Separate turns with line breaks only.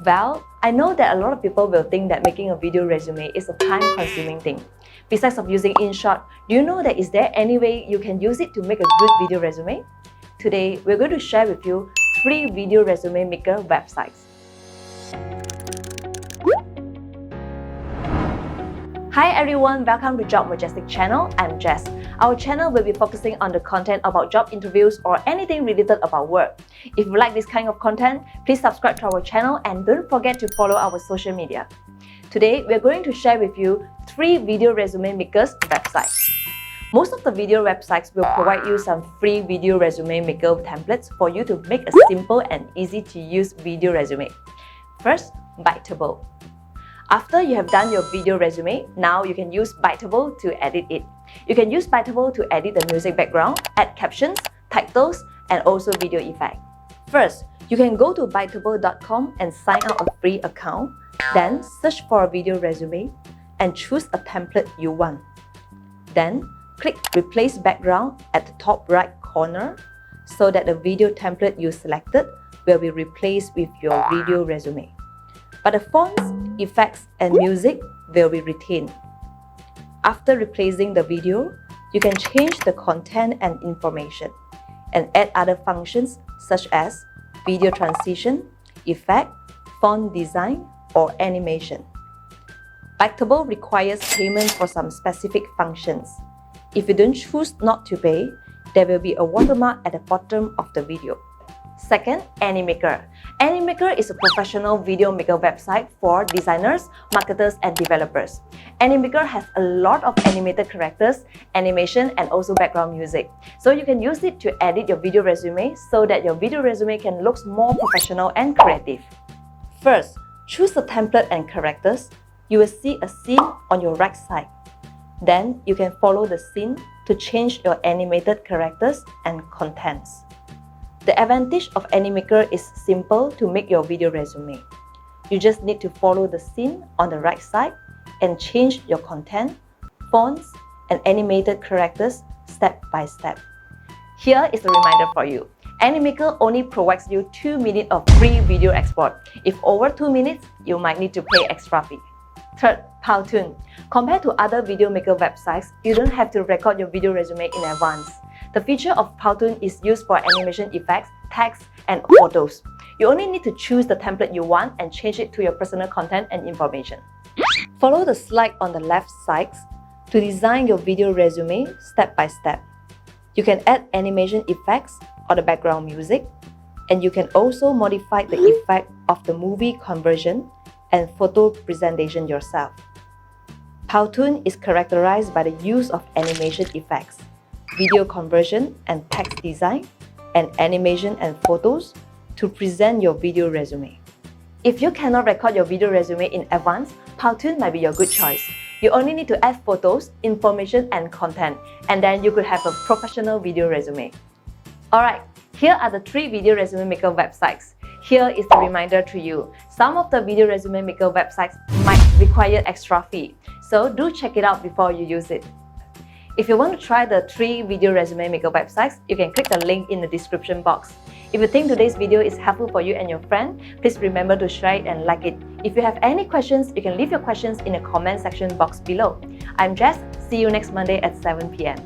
Well, I know that a lot of people will think that making a video resume is a time-consuming thing. Besides of using Inshot, do you know that is there any way you can use it to make a good video resume? Today, we're going to share with you 3 video resume maker websites. Hi everyone, welcome to Job Majestic channel. I'm Jess. Our channel will be focusing on the content about job interviews or anything related about work. If you like this kind of content, please subscribe to our channel and don't forget to follow our social media. Today, we're going to share with you 3 video resume makers websites. Most of the video websites will provide you some free video resume maker templates for you to make a simple and easy to use video resume. First, Biteable. After you have done your video resume, now you can use Biteable to edit it. You can use Biteable to edit the music background, add captions, titles, and also video effect. First, you can go to Biteable.com and sign up a free account. Then, search for a video resume and choose a template you want. Then, click Replace Background at the top right corner so that the video template you selected will be replaced with your video resume. But the fonts, effects, and music will be retained. After replacing the video, you can change the content and information and add other functions such as video transition, effect, font design, or animation. Biteable requires payment for some specific functions. If you don't choose not to pay, there will be a watermark at the bottom of the video. Second, AnyMaker. AnyMaker is a professional video maker website for designers, marketers, and developers. AnyMaker has a lot of animated characters, animation, and also background music. So you can use it to edit your video resume so that your video resume can look more professional and creative. First, choose the template and characters. You will see a scene on your right side. Then you can follow the scene to change your animated characters and contents. The advantage of AnyMaker is simple to make your video resume. You just need to follow the scene on the right side and change your content, fonts, and animated characters step by step. Here is a reminder for you. AnyMaker only provides you 2 minutes of free video export. If over 2 minutes, you might need to pay extra fee. Third, Powtoon. Compared to other video maker websites, you don't have to record your video resume in advance. The feature of Powtoon is used for animation effects, text, and photos. You only need to choose the template you want and change it to your personal content and information. Follow the slide on the left side to design your video resume step by step. You can add animation effects or the background music, and you can also modify the effect of the movie conversion and photo presentation yourself. Powtoon is characterized by the use of animation effects, video conversion and text design, and animation and photos to present your video resume. If you cannot record your video resume in advance, Powtoon might be your good choice. You only need to add photos, information, and content, and then you could have a professional video resume. Alright, here are the 3 video resume maker websites. Here is a reminder to you. Some of the video resume maker websites might require extra fee, so do check it out before you use it. If you want to try the 3 video resume maker websites, you can click the link in the description box. If you think today's video is helpful for you and your friend, please remember to share it and like it. If you have any questions, you can leave your questions in the comment section box below. I'm Jess. See you next Monday at 7 p.m.